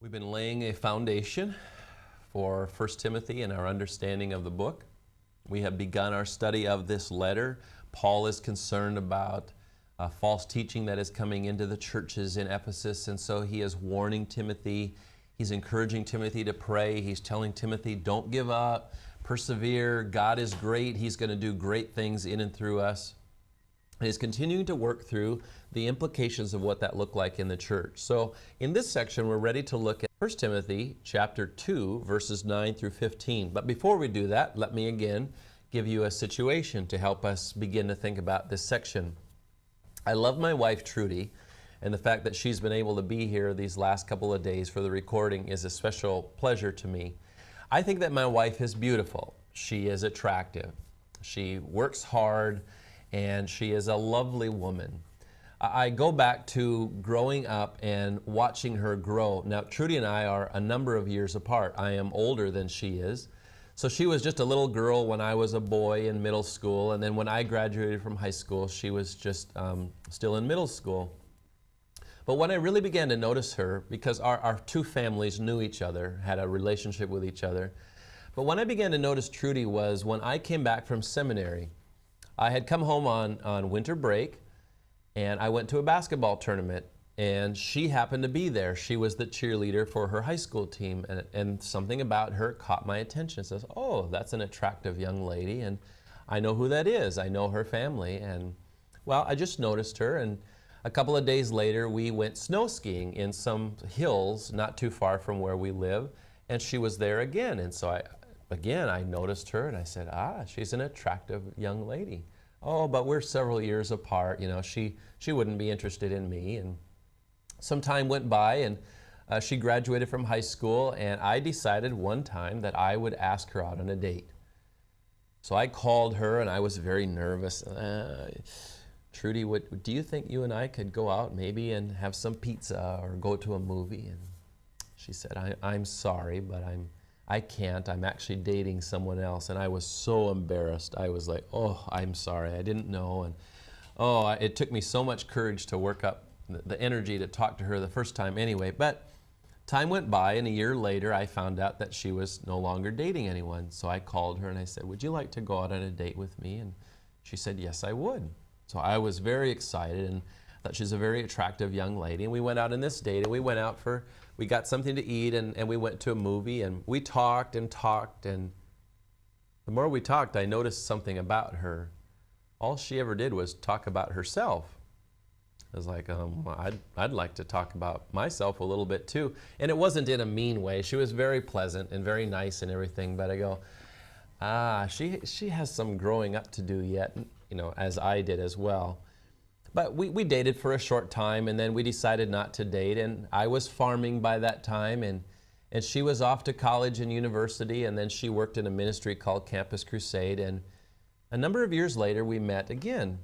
We've been laying a foundation for 1 Timothy and our understanding of the book. We have begun our study of this letter. Paul is concerned about false teaching that is coming into the churches in Ephesus, and so he is warning Timothy. He's encouraging Timothy to pray. He's telling Timothy, don't give up, persevere. God is great. He's going to do great things in and through us. And he's continuing to work through the implications of what that looked like in the church. So in this section, we're ready to look at 1 Timothy chapter 2, verses 9 through 15. But before we do that, let me again give you a situation to help us begin to think about this section. I love my wife, Trudy, and the fact that she's been able to be here these last couple of days for the recording is a special pleasure to me. I think that my wife is beautiful. She is attractive. She works hard, and she is a lovely woman. I go back to growing up and watching her grow. Now, Trudy and I are a number of years apart. I am older than she is. So she was just a little girl when I was a boy in middle school, and then when I graduated from high school, she was just still in middle school. But when I really began to notice her, because our two families knew each other, had a relationship with each other, but when I began to notice Trudy was when I came back from seminary. I had come home on winter break, and I went to a basketball tournament, and she happened to be there. She was the cheerleader for her high school team, and something about her caught my attention. It says, oh, that's an attractive young lady, and I know who that is. I know her family, and well, I just noticed her, and a couple of days later, we went snow skiing in some hills not too far from where we live, and she was there again, and so I noticed her, and I said, she's an attractive young lady. Oh, but we're several years apart. You know, she wouldn't be interested in me. And some time went by, and she graduated from high school, and I decided one time that I would ask her out on a date. So I called her, and I was very nervous. Trudy, do you think you and I could go out maybe and have some pizza or go to a movie? And she said, I'm sorry, but I can't. I'm actually dating someone else. And I was so embarrassed. I was like, oh, I'm sorry. I didn't know. And it took me so much courage to work up the energy to talk to her the first time anyway. But time went by, and a year later, I found out that she was no longer dating anyone. So I called her and I said, would you like to go out on a date with me? And she said, yes, I would. So I was very excited and thought she's a very attractive young lady. And we went out on this date, and we got something to eat, and we went to a movie, and we talked, and the more we talked, I noticed something about her. All she ever did was talk about herself. I was like, I'd like to talk about myself a little bit too. And it wasn't in a mean way. She was very pleasant and very nice and everything, but I go, she has some growing up to do yet, you know, as I did as well. But we dated for a short time, and then we decided not to date, and I was farming by that time, and she was off to college and university, and then she worked in a ministry called Campus Crusade, and a number of years later we met again.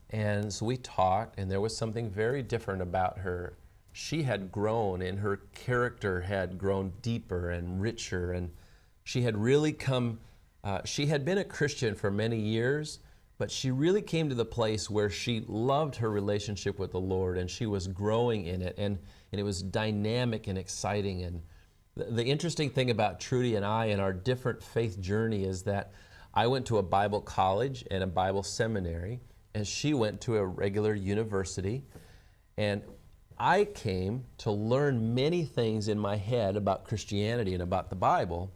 And so we talked, and there was something very different about her. She had grown, and her character had grown deeper and richer, and she had really she had been a Christian for many years, but she really came to the place where she loved her relationship with the Lord, and she was growing in it, and it was dynamic and exciting. And the interesting thing about Trudy and I and our different faith journey is that I went to a Bible college and a Bible seminary, and she went to a regular university. And I came to learn many things in my head about Christianity and about the Bible,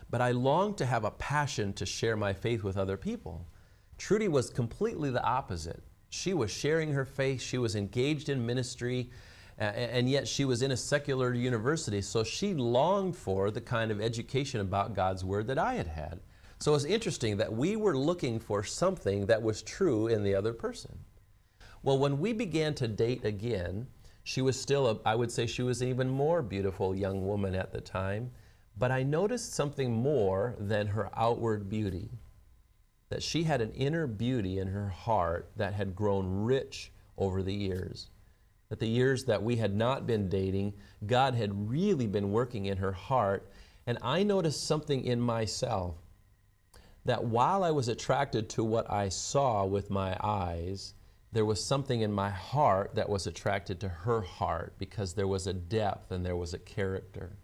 but I longed to have a passion to share my faith with other people. Trudy was completely the opposite. She was sharing her faith, she was engaged in ministry, and yet she was in a secular university, so she longed for the kind of education about God's Word that I had had. So it was interesting that we were looking for something that was true in the other person. Well, when we began to date again, she was still, I would say she was an even more beautiful young woman at the time, but I noticed something more than her outward beauty. That she had an inner beauty in her heart that had grown rich over the years. That the years that we had not been dating, God had really been working in her heart. And I noticed something in myself, that while I was attracted to what I saw with my eyes, there was something in my heart that was attracted to her heart because there was a depth and there was a character.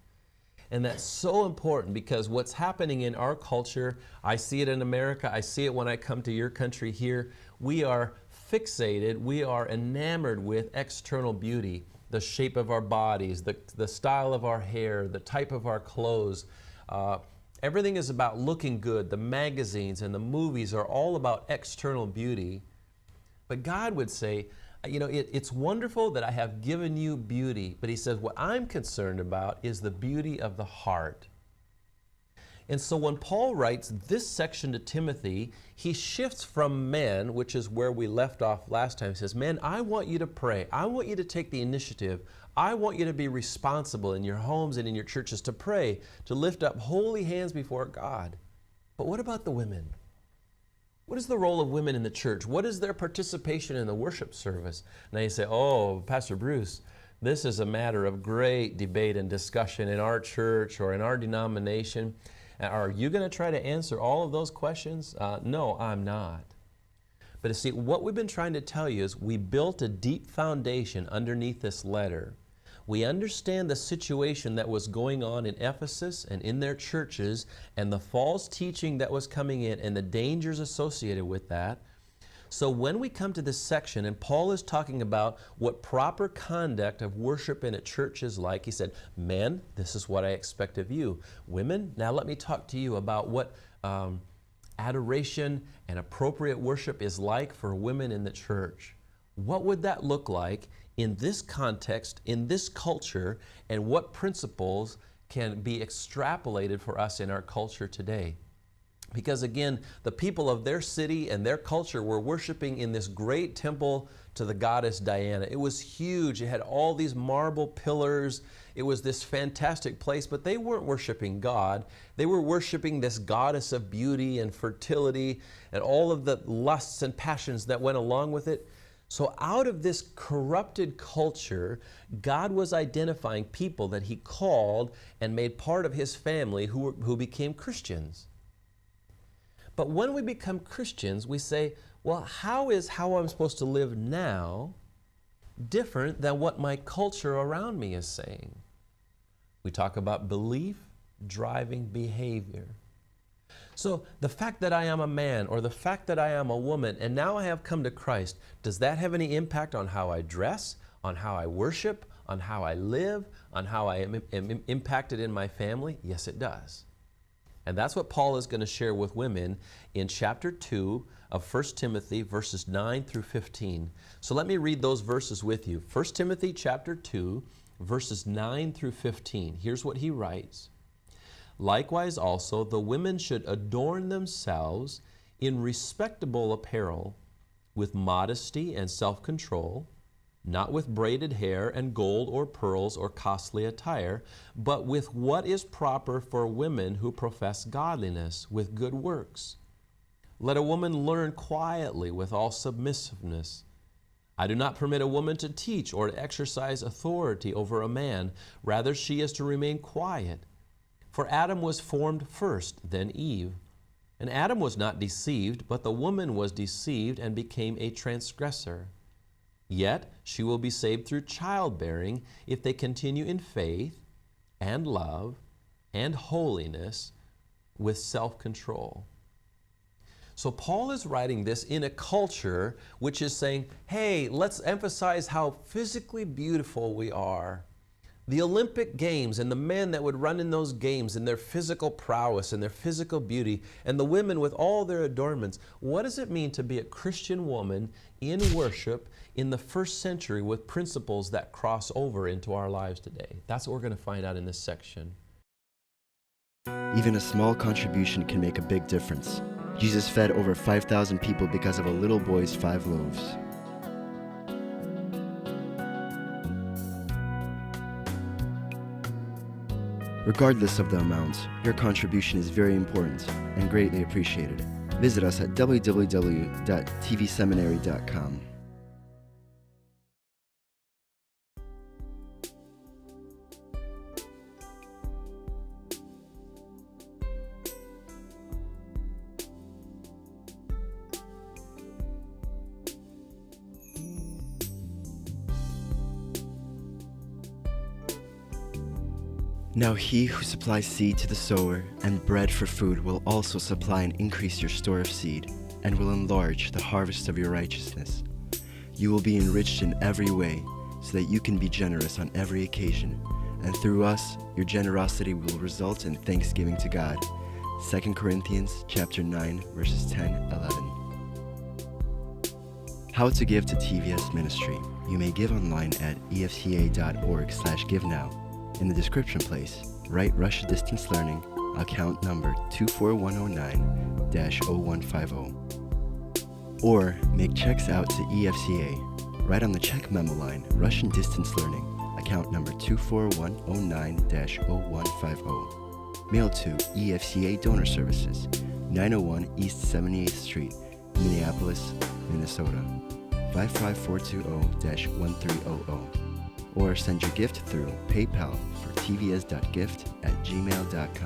And that's so important because what's happening in our culture, I see it in America, I see it when I come to your country here, we are fixated, we are enamored with external beauty, the shape of our bodies, the style of our hair, the type of our clothes. Everything is about looking good. The magazines and the movies are all about external beauty. But God would say, you know, it's wonderful that I have given you beauty, but He says what I'm concerned about is the beauty of the heart. And so when Paul writes this section to Timothy, he shifts from men, which is where we left off last time. He says, men, I want you to pray. I want you to take the initiative. I want you to be responsible in your homes and in your churches to pray, to lift up holy hands before God. But what about the women? What is the role of women in the church? What is their participation in the worship service? Now you say, oh, Pastor Bruce, this is a matter of great debate and discussion in our church or in our denomination. Are you going to try to answer all of those questions? No, I'm not. But you see, what we've been trying to tell you is we built a deep foundation underneath this letter. We understand the situation that was going on in Ephesus and in their churches and the false teaching that was coming in and the dangers associated with that. So when we come to this section and Paul is talking about what proper conduct of worship in a church is like, he said, men, this is what I expect of you. Women, now let me talk to you about what adoration and appropriate worship is like for women in the church. What would that look like in this context, in this culture, and what principles can be extrapolated for us in our culture today? Because again, the people of their city and their culture were worshiping in this great temple to the goddess Diana. It was huge. It had all these marble pillars. It was this fantastic place, but they weren't worshiping God. They were worshiping this goddess of beauty and fertility and all of the lusts and passions that went along with it. So out of this corrupted culture, God was identifying people that He called and made part of His family who became Christians. But when we become Christians, we say, well, how is how I'm supposed to live now different than what my culture around me is saying? We talk about belief driving behavior. So the fact that I am a man or the fact that I am a woman and now I have come to Christ, does that have any impact on how I dress, on how I worship, on how I live, on how I am impacted in my family? Yes, it does. And that's what Paul is going to share with women in chapter 2 of 1 Timothy, verses 9 through 15. So let me read those verses with you. 1 Timothy chapter 2, verses 9 through 15. Here's what he writes. Likewise also, the women should adorn themselves in respectable apparel, with modesty and self-control, not with braided hair and gold or pearls or costly attire, but with what is proper for women who profess godliness, with good works. Let a woman learn quietly with all submissiveness. I do not permit a woman to teach or to exercise authority over a man. Rather, she is to remain quiet. For Adam was formed first, then Eve. And Adam was not deceived, but the woman was deceived and became a transgressor. Yet she will be saved through childbearing if they continue in faith and love and holiness with self-control. So Paul is writing this in a culture which is saying, hey, let's emphasize how physically beautiful we are. The Olympic Games and the men that would run in those games and their physical prowess and their physical beauty and the women with all their adornments. What does it mean to be a Christian woman in worship in the first century with principles that cross over into our lives today? That's what we're going to find out in this section. Even a small contribution can make a big difference. Jesus fed over 5,000 people because of a little boy's 5 loaves. Regardless of the amount, your contribution is very important and greatly appreciated. Visit us at www.tvseminary.com. Now he who supplies seed to the sower and bread for food will also supply and increase your store of seed, and will enlarge the harvest of your righteousness. You will be enriched in every way, so that you can be generous on every occasion, and through us, your generosity will result in thanksgiving to God. 2 Corinthians chapter 9, verses 10-11. How to give to TVS Ministry. You may give online at efca.org/givenow. In the description place, write Russia Distance Learning, account number 24109-0150. Or make checks out to EFCA. Write on the check memo line, Russian Distance Learning, account number 24109-0150. Mail to EFCA Donor Services, 901 East 78th Street, Minneapolis, Minnesota, 55420-1300. Or send your gift through PayPal for tvs.gift@gmail.com.